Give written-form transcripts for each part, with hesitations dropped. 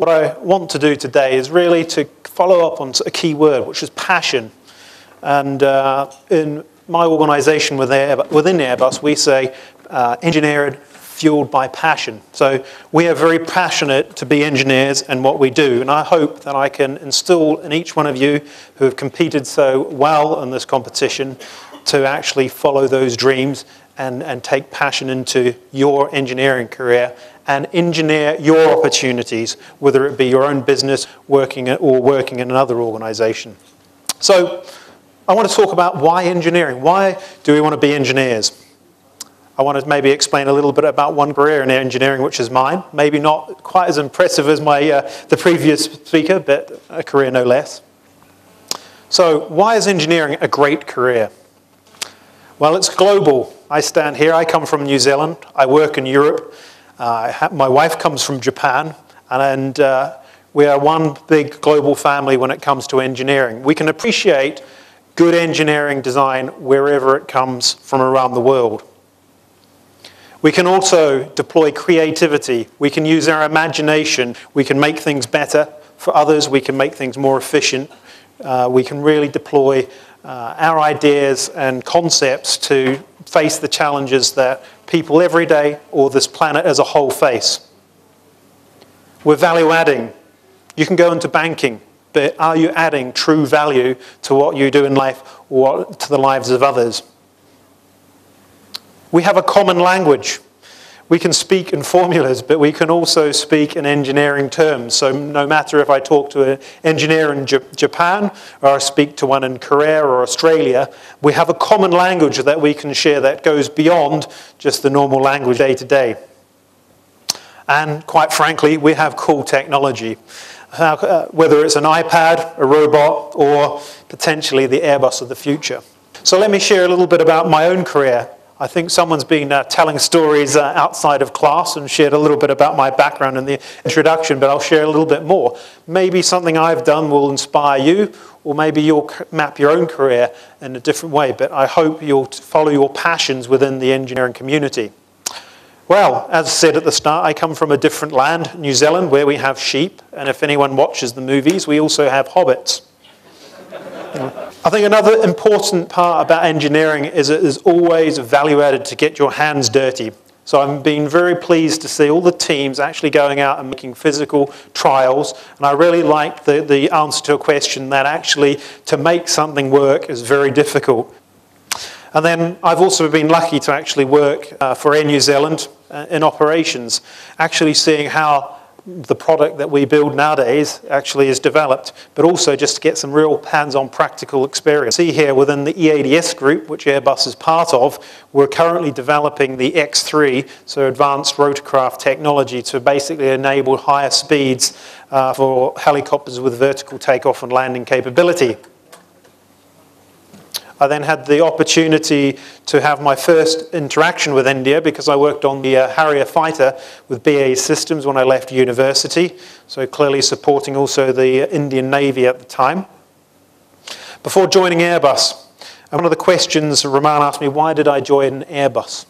what I want to do today is really to follow up on a key word, which is passion. And in my organisation within Airbus, we say engineered, fueled by passion. So we are very passionate to be engineers and what we do. And I hope that I can instill in each one of you who have competed so well in this competition to actually follow those dreams and take passion into your engineering career and engineer your opportunities, whether it be your own business working in another organisation. So I want to talk about why engineering. Why do we want to be engineers? I want to maybe explain a little bit about one career in engineering, which is mine. Maybe not quite as impressive as the previous speaker, but a career no less. So why is engineering a great career? Well, it's global. I stand here. I come from New Zealand. I work in Europe. My wife comes from Japan. And we are one big global family when it comes to engineering. We can appreciate good engineering design wherever it comes from around the world. We can also deploy creativity. We can use our imagination. We can make things better for others. We can make things more efficient. We can really deploy our ideas and concepts to face the challenges that people every day or this planet as a whole face. We're value adding. You can go into banking, but are you adding true value to what you do in life or to the lives of others? We have a common language. We can speak in formulas, but we can also speak in engineering terms. So no matter if I talk to an engineer in Japan or I speak to one in Korea or Australia, we have a common language that we can share that goes beyond just the normal language day to day. And quite frankly, we have cool technology. Whether it's an iPad, a robot, or potentially the Airbus of the future. So let me share a little bit about my own career. I think someone's been telling stories outside of class and shared a little bit about my background in the introduction, but I'll share a little bit more. Maybe something I've done will inspire you, or maybe you'll map your own career in a different way, but I hope you'll follow your passions within the engineering community. Well, as I said at the start, I come from a different land, New Zealand, where we have sheep, and if anyone watches the movies, we also have hobbits. I think another important part about engineering is it is always value added to get your hands dirty. So I've been very pleased to see all the teams actually going out and making physical trials, and I really like the answer to a question that actually to make something work is very difficult. And then I've also been lucky to actually work for Air New Zealand in operations, actually seeing how the product that we build nowadays actually is developed, but also just to get some real hands-on practical experience. See here within the EADS group, which Airbus is part of, we're currently developing the X3, so advanced rotorcraft technology to basically enable higher speeds for helicopters with vertical takeoff and landing capability. I then had the opportunity to have my first interaction with India because I worked on the Harrier fighter with BAE Systems when I left university, so clearly supporting also the Indian Navy at the time. Before joining Airbus, one of the questions Roman asked me, why did I join Airbus?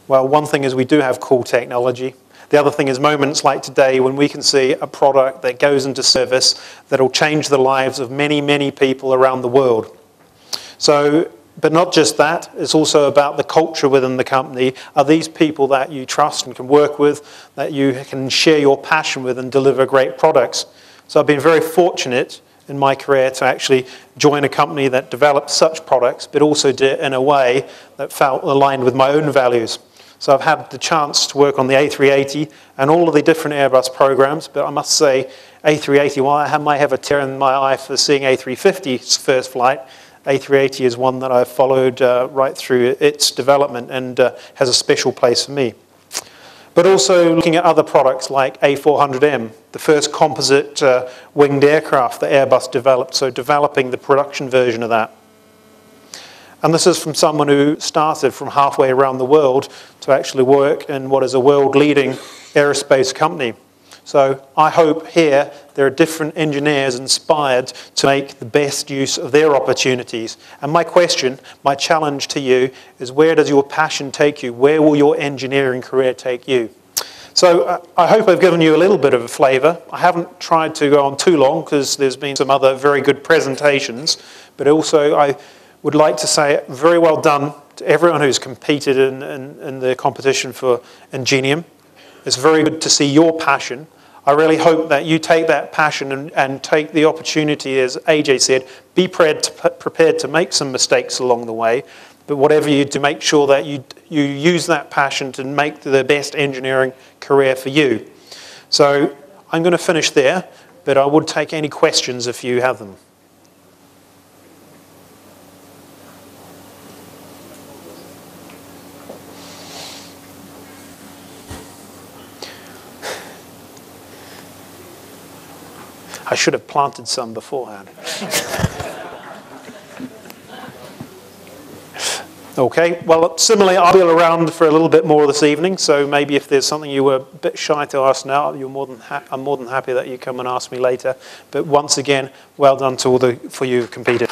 Well, one thing is we do have cool technology. The other thing is moments like today when we can see a product that goes into service that will change the lives of many, many people around the world. So, but not just that, it's also about the culture within the company. Are these people that you trust and can work with, that you can share your passion with and deliver great products? So I've been very fortunate in my career to actually join a company that developed such products, but also did it in a way that felt aligned with my own values. So I've had the chance to work on the A380 and all of the different Airbus programs, but I must say A380, while I might have a tear in my eye for seeing A350's first flight, A380 is one that I've followed right through its development and has a special place for me. But also looking at other products like A400M, the first composite winged aircraft that Airbus developed, so developing the production version of that. And this is from someone who started from halfway around the world to actually work in what is a world-leading aerospace company. So I hope here there are different engineers inspired to make the best use of their opportunities. And my question, my challenge to you is, where does your passion take you? Where will your engineering career take you? So I hope I've given you a little bit of a flavour. I haven't tried to go on too long because there's been some other very good presentations, but also I would like to say very well done to everyone who's competed in the competition for Ingenium. It's very good to see your passion. I really hope that you take that passion and take the opportunity, as AJ said, be prepared to make some mistakes along the way, but whatever you do, to make sure that you use that passion to make the best engineering career for you. So I'm going to finish there, but I would take any questions if you have them. I should have planted some beforehand. Okay, well, similarly, I'll be around for a little bit more this evening, so maybe if there's something you were a bit shy to ask now, I'm more than happy that you come and ask me later. But once again, well done to for you who competed.